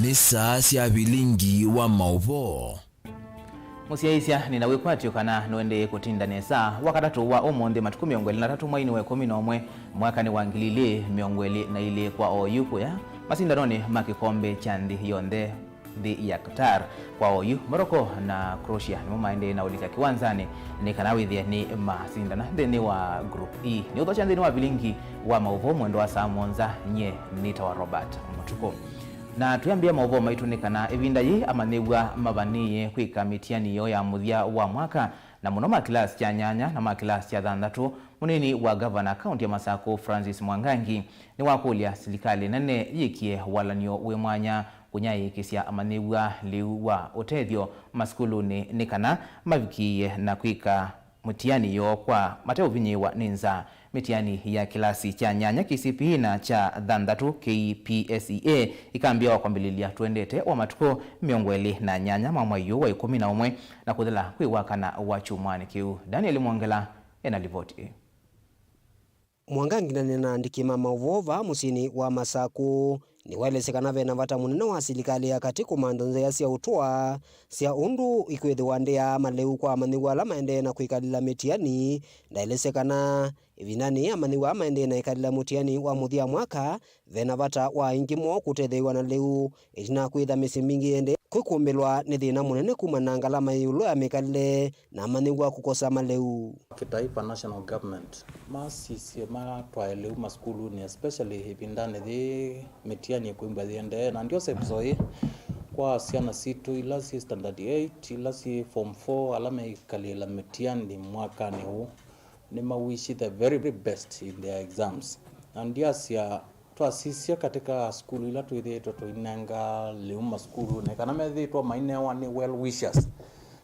ni saa cia Vilingi Wa Mauvoo. Musiaisia ninawekwatio kana noende kutinda nesa wakatatu wa omonde matuku 23 mwaini wa 11 mwaka ni wangilile 20 kwa oyuko ya masindanoni makikombe chandi yonde the ya Qatar kwa oyu Morocco na Croatia ni mumaende na ulika kiwanzani ni kanawithia ni masindana thini wa group E ni uthocha thini wa Vilingi Wa Mauvoo mwendo wa saa monza nye nita wa Robert MUTUKU na tuyambia mauvoo maitunikana evinda yi amanigwa mabaniye kwika mitiani yo ya muthia wa mwaka na muno makilasi cha nyanya na makilasi cha thandatu munini wa governor county ya Masako Francis Mwangangi ni wakulia silikali nene yikie walanio we mwanya kunyayikisya amanigwa liu wa utethio maskuluni nikana mavikiye na kwika mutiani yo kwa mateo vinyiwa ninza mitiani ya kilasi cha nyanya KCPE na cha thandatu KPSEA ikambia wakwambililia tuendete wa matuko miongweli na nyanya mamwayo wa 11 na kuthela kwiwakana wa chumwani kiu. Daniel Mwangela ena livoti. Mwangangi na ninaandiki Mauvoo musini wa Masako ni welesekana vena vata munene wa silikali ya kati kumandonze ya sia utua sia undu ikwethiwa ndia maleu kwa amaniwa ala maende na kuikalila mitiani ndaelesekana ivinani amaniwa maende na ikalila mutiani wa muthia mwaka vena vata wa ingimo kutethewa na leu itina kwitha misi mingi ende kwikumbelwa ni thina munene kumana ngalama yulu ya mikalile na amaniwa kukosa maleu. Kitaifa national government masisi matwaeleu maskulu ni especially hipindane the mitiani kuimba thiende na ndio sepsoi kwa siana situ ilasi standard 8 ilasi form 4 alama ikalila mitiani mwaka ni huu ni mawishi the very best in their exams na ndio sia twasisia katika skulu ila tuithe inanga leuma skulu ne kana methitwa maine wani well wishers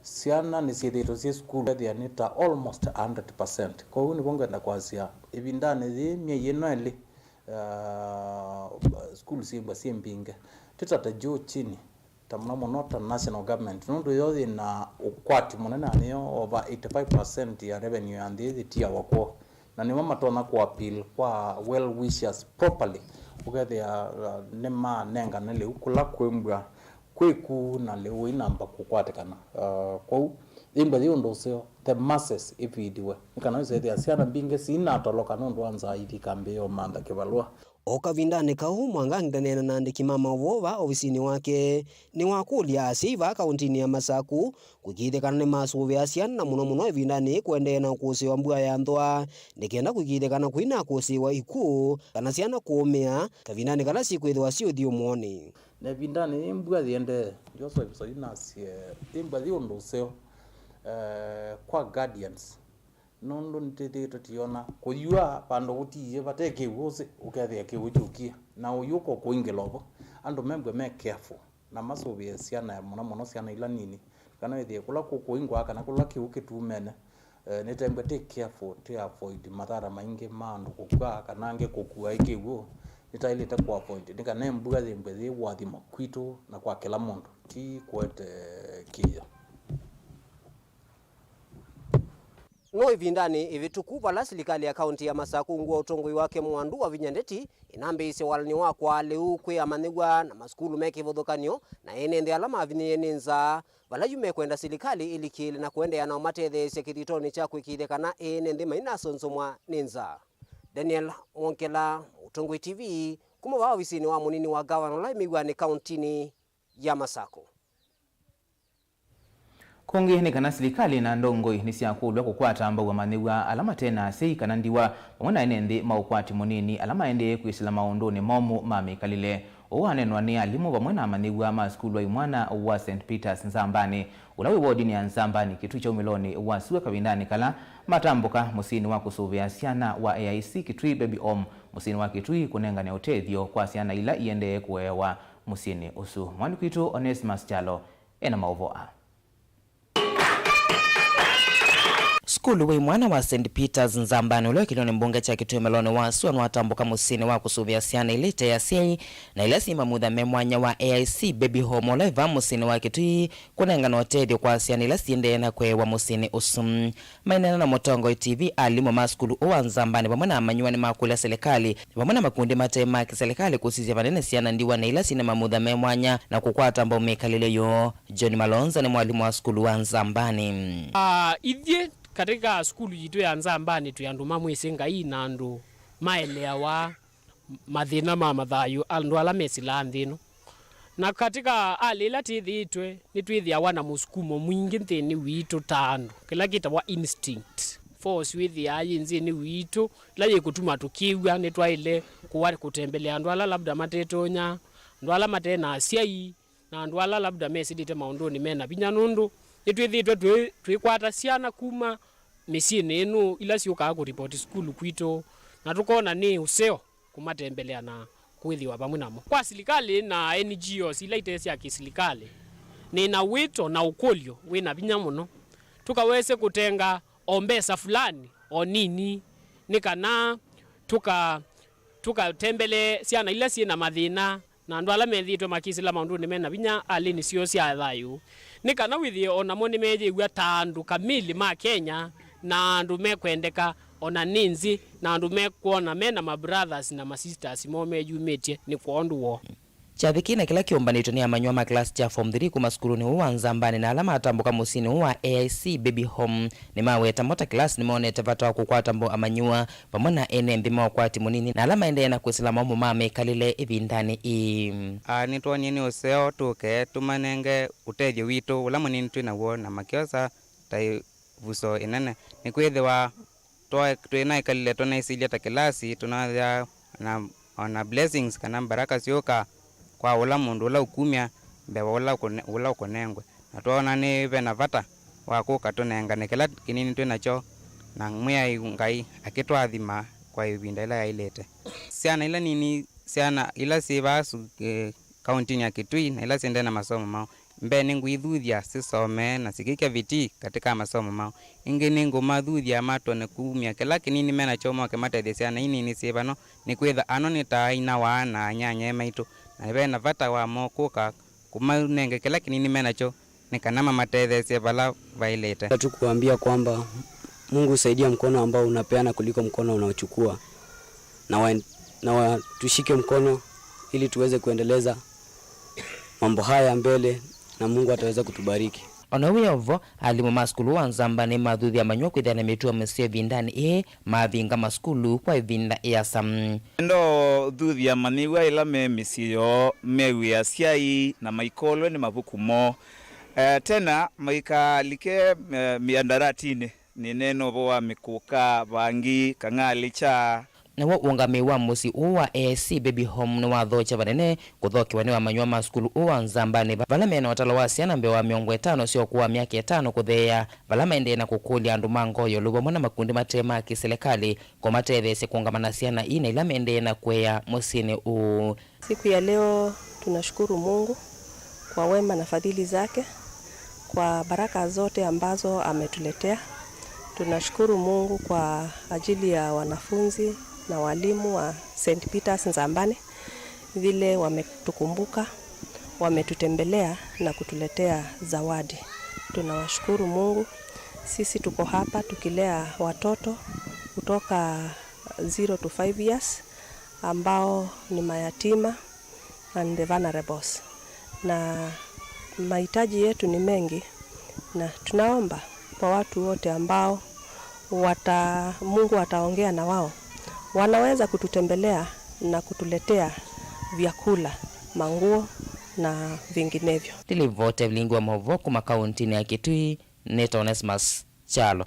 siana ni sithito si skulu ya nita almost 100%. Kwa hiyo ni kwenda kwasia ibindane thi mie yenweli skulu simba simbinge titata juu chini tamna monota national government nundu yothi na ukwati munene aniyo over 85% ya revenue and the tia wako na ni mama tona kwa appeal kwa well wishers properly ukethia nema nenga nele ukula kwembwa kwiku na leo inamba kukwatekana kwa imba dio ndoseo the masses ifidiwe kana zethia siana binge sina toloka nundu anza ithi kambe yo manda kibalwa okavindane kau Mwangangi nena naandiki Mauvoo ofisini wake ni wakulia asiva kauntini ya Masako kukithekana ni masuvia siana na muno evindane kuendea na kusiwa mbua ya ndwa nikienda kukithekana kwina kusiwa iku kana siana kuumia kavindane kala sikwithwa siuthio muoni na vindane mbua thiende joso episode sie imba dio ndoseo kwa guardians nondo ntithito tiona kuyua pando gutiye bateke wose ukethia kiujukia na uyuko kuingelobo ando membwe me careful na masovia siana muno siana ila nini kana ethia kula kuingwa kana kula kiukitumene netembwe take careful to avoid madhara maingi mando kukwa kana nge kukua ikiwo nitaileta kwa point nika nembuga thembwe wathi makwito na kwa kila mundu ti kwete kia no ivindani ivituku vala silikali ya kaunti ya Masako ngwa utongoi wake mwandu wa vinyandeti inambise walani wakwa leu kwe amanigwa na maskulu meki vodhokanyo na enende alama aviniye ninza vala yume kwenda silikali ilikili na kuende ya na umatedhe sekiritoni cha kwikidekana enende maina sonsomwa ninza. Daniel Mwangela, Utongoi TV, kumawa wisini wa munini wa governor la imigwani kauntini ya Masako. Kongi ni kana silikali na ndongoi ni siakulwa kukwata ambao manigwa alama tena sei kanandiwa pamona enende maukwati munini alama ende kuisila maondoni momu mami kalile owanenwa ni alimu pamona manigwa maskulu imwana wa St Peters Nzambani ulawi wodini ya Nzambani kitu cha umiloni wasiwe kavindani kala matambuka musini wa kusuvia siana wa AIC Kitui Baby Om musini wa Kitui kunenga ne utethio kwa siana ila iende kuewa musini usu mwani kwitu Onesmus Chalo ena Mauvoo. skulu we mwana wa St. Peter's Nzambani ulio kiloni mbunge cha Kitui Meloni wasu anuatambuka musini wa kusuvia siana ilite ya siai na ilasi mamudha memwanya wa AIC baby home oleva musini wa Kitui kunenga notedio kwa siana ilasi endena kwe wa musini usum. Mainena na Motongo TV alimo maskulu uwa Nzambani pamwana amanyuwa ni makula serikali pamwana makundi matema kiserikali kusizia vanene siana ndiwa na ilasi na mamudha memwanya na kukwata ambao mekalile yo. John Malonza ni mwalimu wa skulu wa Nzambani. Idhye katika skulu yitu ya Nzambani tuyanduma mwesenga hii nandu maelewa mathina mamathayu andu ala mesila nthino na katika alila tithi itwe nitwithia wana musukumo mwingi nthini witu tandu kila kitwa instinct force withia yinzini witu la yekutuma tukiwa nitwaile kuwa kutembelea andu ala labda matetonya andu ala matena asiai na andu ala labda mesidite maundoni mena binya nundu nitwithitwe twikwata siana kuma misini inu ila siuka ku report school kwito na tukona ni useo kumatembelea na kwithiwa pamwe namo kwa serikali na NGOs ila itesi ya kiserikali ni na wito na ukolyo wina binya muno tukaweze kutenga ombesa fulani onini nikana tukatembele siana ila sina mathina na andu ala methitwe makisila maunduni mena binya alini sio sia thayu nikana withi ona moni meje gwa tandu kamili ma Kenya na andu mekwendeka ona ninzi na andu mekuona mena ma brothers na ma sisters mome jumetie ni kuondu wo Chaviki kila kiombanito ni amanywa ma class cha form 3 kuma skuluni uwa Nzambani na alama atambuka musini uwa AIC baby home ni maweta mota class ni maonete vatoa kukwata mbo amanyua pamona enembi mawakwati munini na alama endena kusilama umu mame kalile hivi ndani nituwa nini useo tuke tumanenge uteje wito ula munini tuina uo na makiosa tai vuso inene ni kwithiwa tuina ikalile tuna isilia ta kilasi tunawia na blessings kana baraka sioka kwa ula mundu ula ukumia mbewa ula ukonengwe na tuona ni vena vata wakuka tunengane kila kinini tuinacho na mwia ngai akitwathima kwa ivinda ila yailete siana ila nini siana ila sivasu kaunti ya Kitui na ila siende na masomo mao mbe ningu ithuthia sisome na sikike viti katika masomo mao ingi ningu mathuthia matone kumia kila kinini mena chomo kematethia siana ini ni sivano ni kwitha ano ni taina wana nyanya maitu na vena vata wa mokuka kumanenge kila kinini mena cho nikanama matethesia vala vailete tu kuambia kwamba Mungu usaidia mkono ambao unapeana kuliko mkono unaochukua na tushike mkono ili tuweze kuendeleza mambo haya mbele na Mungu ataweza kutubariki. Onowe ovo alimu maskulu wa Nzambani madhuthi ya manyua kwithana mitua msio vindani mavinga maskulu kwa vinda sam ndo dhuthi ya maniwa ila misio mewia siai na maikolwe ni mavukumo tena maikalike miandaratini ni neno boa mikuka bangi kangalicha na wongame wa musi uwa AIC baby home no wathocha banene kuthoki wani wa manywa maskulu uwa Nzambani vala mena watala wasiana mbe wa miongo 5 sio kuwa miaka 5 kuthea vala mende na kukulia andu mango yo lubo mona makundi matema kiserikali kwa matethese kuungamana siana ina ila mende na kwea musini u siku ya leo tunashukuru Mungu kwa wema na fadhili zake kwa baraka zote ambazo ametuletea. Tunashukuru Mungu kwa ajili ya wanafunzi na walimu wa St. Peter's Nzambani vile wametukumbuka, wametutembelea na kutuletea zawadi. Tunawashukuru Mungu. Sisi tuko hapa tukilea watoto kutoka 0 to 5 years ambao ni mayatima and the vulnerables. Na mahitaji yetu ni mengi na tunaomba kwa watu wote ambao Mungu ataongea na wao wanaweza kututembelea na kutuletea vyakula, manguo na vinginevyo. Tilivote Vilingi Wa Mauvoo kuma kaunti ya Kitui Neto Onesmus Chalo.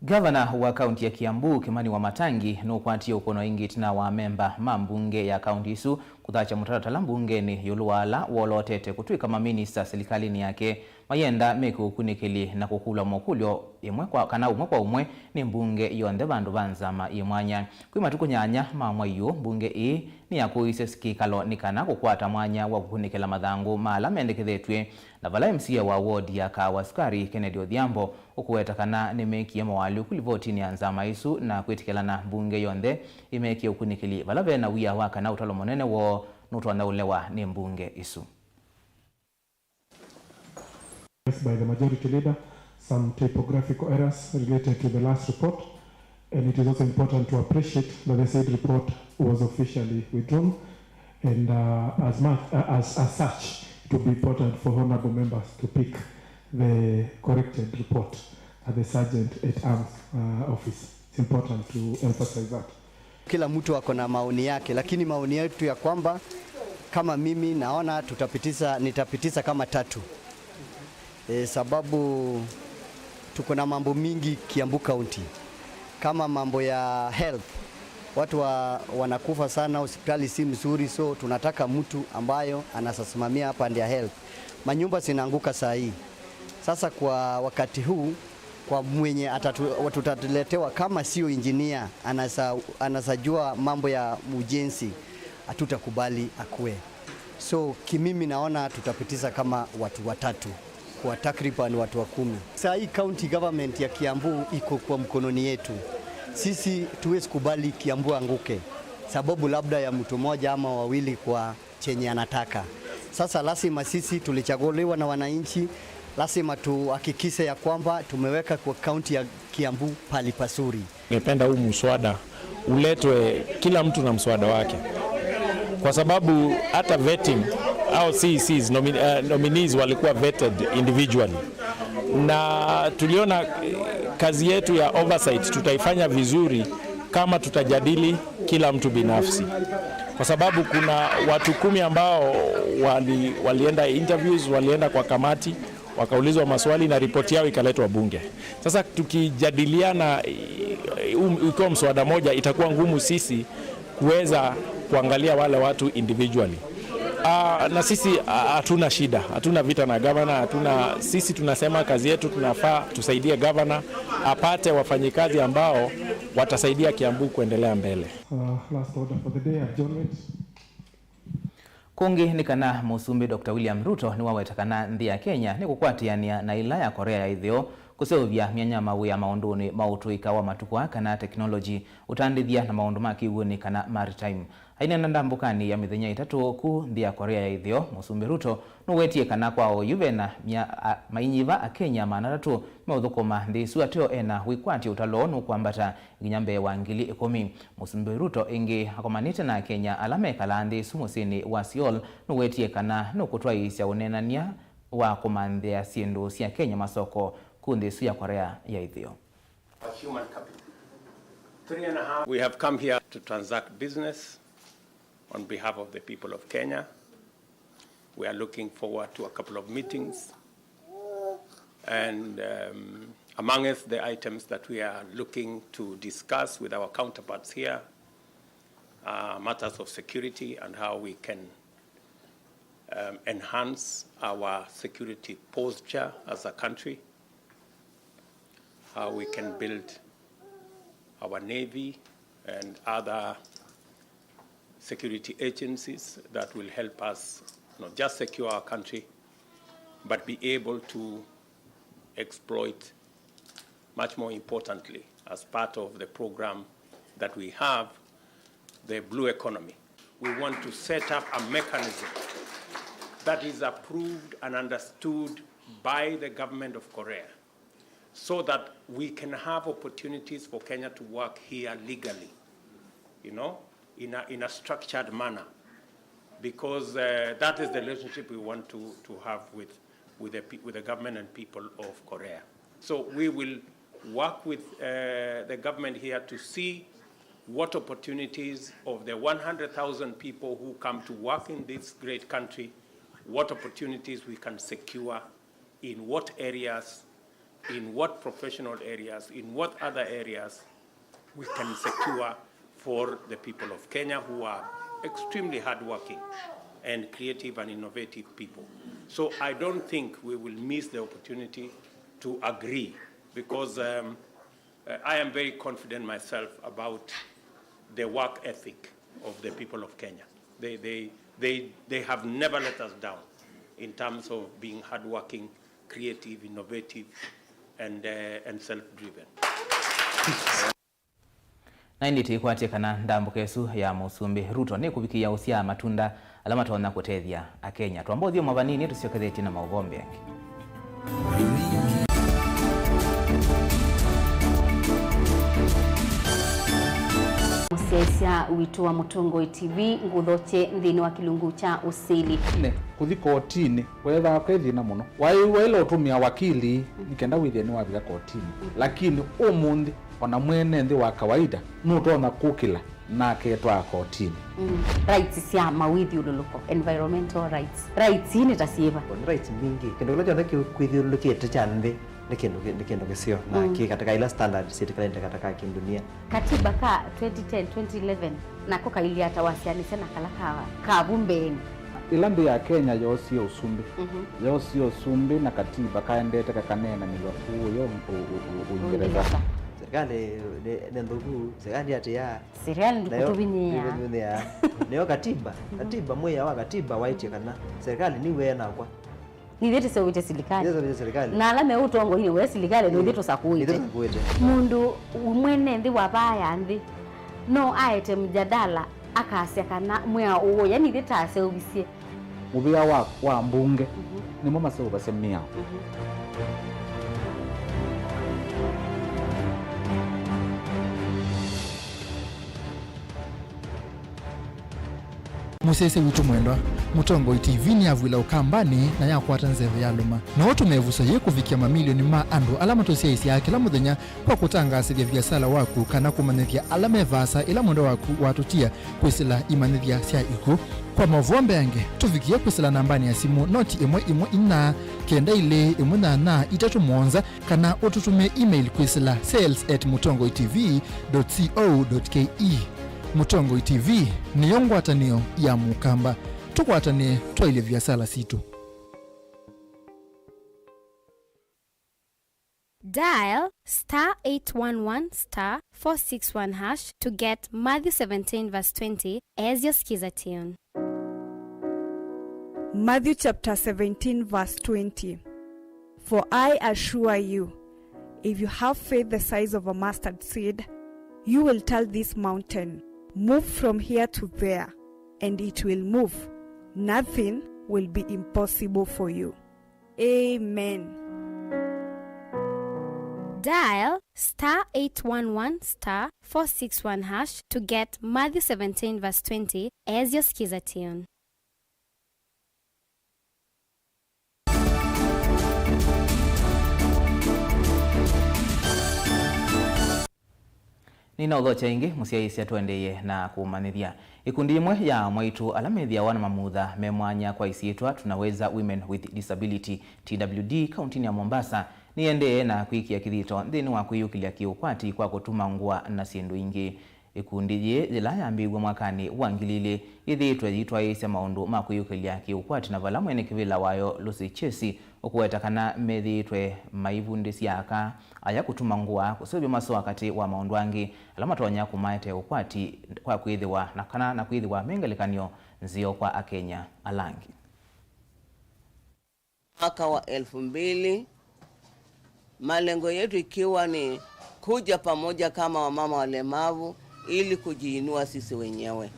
Gavana wa kaunti ya Kiambu Kimani wa Matangi no kwatia ukono ingit na wa memba mambunge ya kaunti isu kuthacha mutaratala mbunge ni yuluwala wolotete kutwika maminista serikalini yake mayenda meku kunikili na kukula mokulyo imwe kwa kana umwe kwa umwe ni mbunge yonde bandu banzama imwanya kwi matuku nyanya mamwa iyo mbunge ni yakuise sikikalo nikana kukwata mwanya wa kukunikila mathangu mala mendekethetwe na vala MCA wa ward ya Kawaskari Kennedy Odhiambo ukuwetakana nimekie mawali kulivoti ni anzama isu na kwitikilana mbunge yonde imekie ukunikili vala vena wia waka na utalo monene wo nutwanda ulewa ni mbunge isu. By the majority leader, some typographical errors related to the last report, and it is also important to appreciate that the said report was officially withdrawn, and as such, it will be important for honorable members to pick the corrected report at the Sergeant-at-Arms office. It's important to emphasize that. Kila mtu ako na maoni yake, lakini maoni yetu ya kwamba kama mimi naona nitapitisha kama 3. Sababu tuko na mambo mingi Kiambu County, kama mambo ya health, watu wanakufa sana, hospitali si mzuri, so tunataka mtu ambayo anasasimamia hapa ndia health. Manyumba zinaanguka saa hii. Sasa kwa wakati huu, kwa mwenye tutatuletewa kama sio engineer anasajua mambo ya ujenzi, hatutakubali akue. So kimimi naona tutapitisha kama watu 3 kwa takriban watu 10. Saa hii county government ya Kiambu iko kwa mkononi yetu. Sisi tuwezi kubali Kiambu anguke sababu labda ya mtu mmoja ama wawili kwa chenye anataka. Sasa lazima sisi tulichaguliwa na wananchi, lazima tuhakikishe ya kwamba tumeweka kwa county ya Kiambu pali pasuri. Ningependa huu mswada uletwe kila mtu na mswada wake, kwa sababu hata vetting au CECs nominees walikuwa vetted individually, na tuliona kazi yetu ya oversight tutaifanya vizuri kama tutajadili kila mtu binafsi, kwa sababu kuna watu 10 ambao walienda interviews, walienda kwa kamati, wakaulizwa maswali na ripoti yao ikaletwa bunge. Sasa tukijadiliana ikiwa mswada moja, itakuwa ngumu sisi kuweza kuangalia wale watu individually. Na sisi hatuna shida, hatuna vita na governor, sisi tunasema kazi yetu tunafaa tusaidie governor apate wafanyikazi ambao watasaidia Kiambu kuendelea mbele. Last order for the day, adjournment. Kungi nikana musumbi Dr. William Ruto ni wawetakana nthi ya Kenya ni kukwatiania na ila ya Korea ya Ithio kuseuvya myanya mawu ya maunduni mautuika wa matukwa kana technology utandithia na maundu makiwuni kana maritime. Aina ndambukani ya mithenya 3 ku nthi ya Korea ya Ithio musumbi Ruto nuwetie kana kwao yuvena mainyiva a Kenya manaratu meuthukuma nthi isu atio ena wikwati utalonu kwambata nginyambe wa 2010. Musumbi Ruto ingi akomanite na Kenya alame kala nthi isu musini wa Seoul nuwetie kana nukutwaisya unenania wa kumanthia sindu sia Kenya masoko kundi isu ya Korea ya Ithio. Human capital. 3.5. We have come here to transact business on behalf of the people of Kenya. We are looking forward to a couple of meetings. And amongst the items that we are looking to discuss with our counterparts here are matters of security and how we can enhance our security posture as a country, how we can build our Navy and other security agencies that will help us not just secure our country, but be able to exploit, much more importantly, as part of the program that we have, the blue economy. We want to set up a mechanism that is approved and understood by the government of Korea, so that we can have opportunities for Kenya to work here legally, in a structured manner, because that is the relationship we want to have with the government and people of Korea. So we will work with the government here to see what opportunities of the 100,000 people who come to work in this great country, what opportunities we can secure, in what areas, in what professional areas, in what other areas we can secure for the people of Kenya, who are extremely hardworking and creative and innovative people. So I don't think we will miss the opportunity to agree, because I am very confident myself about the work ethic of the people of Kenya. They have never let us down in terms of being hardworking, creative, innovative, and self-driven. Na inditi kwatikana ndambukesu ya musumbi Ruto ni kubikia usia matunda alama tona kutethia akenya twambothio mavanini tusioketheti na mauvombe yangi Musesia wito wa Mutungo TV nguthoche nthini wa kilungu cha usili ne kuthi kotini wetha kwethina muno wailo utumia wakili nikenda withia ni wabira kotini lakini umundi ona mwene nthi wa kawaida nutona kukila na ketwa kotini rights cia mawithi ululuko environmental rights ni tasieva rights mingi kendo lojo ndaki kwithiulukite cha nthi ni kindu gisio na ki katika ila standard serikali katika kindunia katiba ka 2010 2011 nako kailia tawasiani sana kala ka bumbeni ilambi ya Kenya yosio usumbi yosio usumbi na katiba kaendete kakanena ni wafuyo Uingereza serikali ne ndugu serikali ati ya serikali ndikutubinia neo katiba mwe wa katiba waiti kana serikali ni we na kwa ni thete sewite serikali na alame utongo ni we serikali no thete sakuite mundu umwene ndi wabaya ndi no aite mjadala akasya kana mwa uwo yani thete aseubisie mubia wa mbunge ni mama seo basemia Musese witu mwendwa Mutungo TV ni avwila ukambani na yakwata nzeve ya luma na watu mevuso ye kuvikia mamilioni ma andu alama tosia isi ya kila muthenya kwa kutangasithia biasala waku kana kumanithia alama evasa ila mwendo waku watutia kwisila imanithia sia iku kwa mavombe yange tuvikie kwisila nambani ya simu noti imwe ina kenda ile imwe na itatu mwonza kana ututume email kwisila sales@mutongotv.co.ke Mutungo TV ni yongwatanio ya mukamba tukwatane twaile biasala situ. Dial *811*461# to get Matthew 17 verse 20 as your skiza tune. Matthew chapter 17 verse 20. For I assure you, if you have faith the size of a mustard seed, you will tell this mountain, move from here to there, and it will move. Nothing will be impossible for you. Amen. Dial *811*461# to get Matthew 17 verse 20 as your skiza tune. Nina udhocha ingi musiaisi atuendeye na kumanithia ikundi imwe ya mwaitu alamethia wana mamutha memwanya kwa isiitwa tunaweza Women with Disability TWD kauntini ya Mombasa niendeye na kuikia kithito nthini wa kuyukilia kiukwati kwa kutuma ngua na sindu ingi ikundi ye zila yambigwa mwakani wa ngilili ithitwe yitwa isya maundu ma kuyukilia kiukwati na vala mwene kivila wayo Lucy Chesi ukuwetakana methitwe maivundi siaka aya kutuma ngua kusubia maso wakati wa maundu angi alama tonya kumaete ukwati kwa kwithiwa na kana na kwithiwa mengelekanio nzio kwa akenya alangi mwaka wa 2000 malengo yetu ikiwa ni kuja pamoja kama wamama walemavu ili kujiinua sisi wenyewe.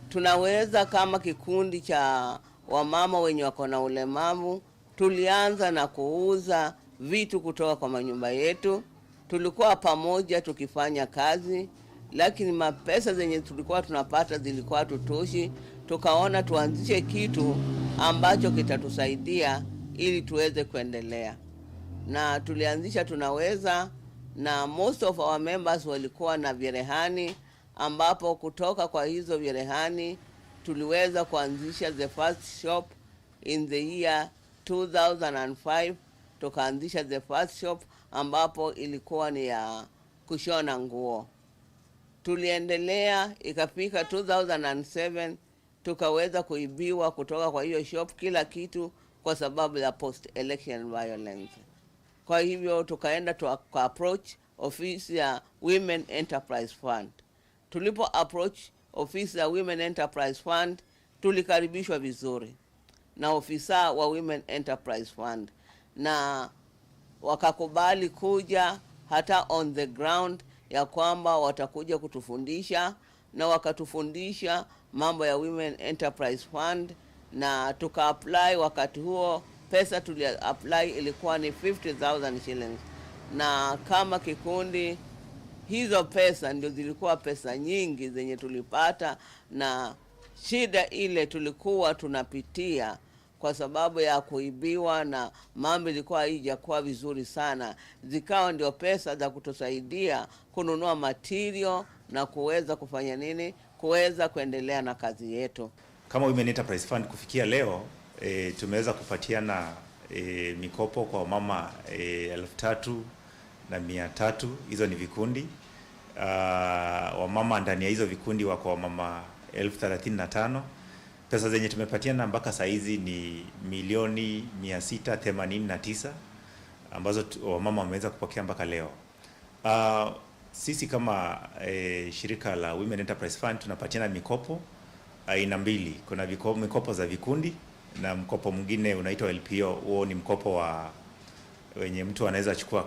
Tunaweza kama kikundi cha wamama wenye wako na ulemavu, tulianza na kuuza vitu kutoka kwa manyumba yetu. Tulikuwa pamoja tukifanya kazi, lakini mapesa zenye tulikuwa tunapata zilikuwa tutoshi. Tukaona tuanzishe kitu ambacho kitatusaidia ili tuweze kuendelea. Na tulianzisha tunaweza, na most of our members walikuwa na vyerehani, ambapo kutoka kwa hizo vyerehani tuliweza kuanzisha the first shop in the year 2005. Tukaanzisha the first shop ambapo ilikuwa ni ya kushona nguo. Tuliendelea ikafika 2007 tukaweza kuibiwa kutoka kwa hiyo shop kila kitu, kwa sababu ya post election violence. Kwa hivyo tukaenda approach ofisi ya Women Enterprise Fund. Tulipo approach ofisi ya Women Enterprise Fund, tulikaribishwa vizuri na ofisa wa Women Enterprise Fund, na wakakubali kuja hata on the ground ya kwamba watakuja kutufundisha, na wakatufundisha mambo ya Women Enterprise Fund, na tuka-apply. Wakati huo pesa tuli-apply ilikuwa ni 50,000 shillings, na kama kikundi hizo pesa ndio zilikuwa pesa nyingi zenye tulipata, na shida ile tulikuwa tunapitia kwa sababu ya kuibiwa na mambo ilikuwa haijakuwa vizuri sana, zikawa ndio pesa za kutusaidia kununua material na kuweza kufanya nini, kuweza kuendelea na kazi yetu. Kama Women Enterprise Fund kufikia leo tumeweza kupatiana mikopo kwa mama 3,300. Hizo ni vikundi. Wamama ndani ya hizo vikundi wako wamama 35,000. Pesa zenye tumepatiana mpaka saa hizi ni milioni 689 ambazo wamama wameweza kupokea mpaka leo. Sisi kama shirika la Women Enterprise Fund tunapatiana mikopo aina mbili. Kuna mikopo za vikundi na mkopo mwingine unaitwa LPO. Huo ni mkopo wa wenye mtu anaweza chukua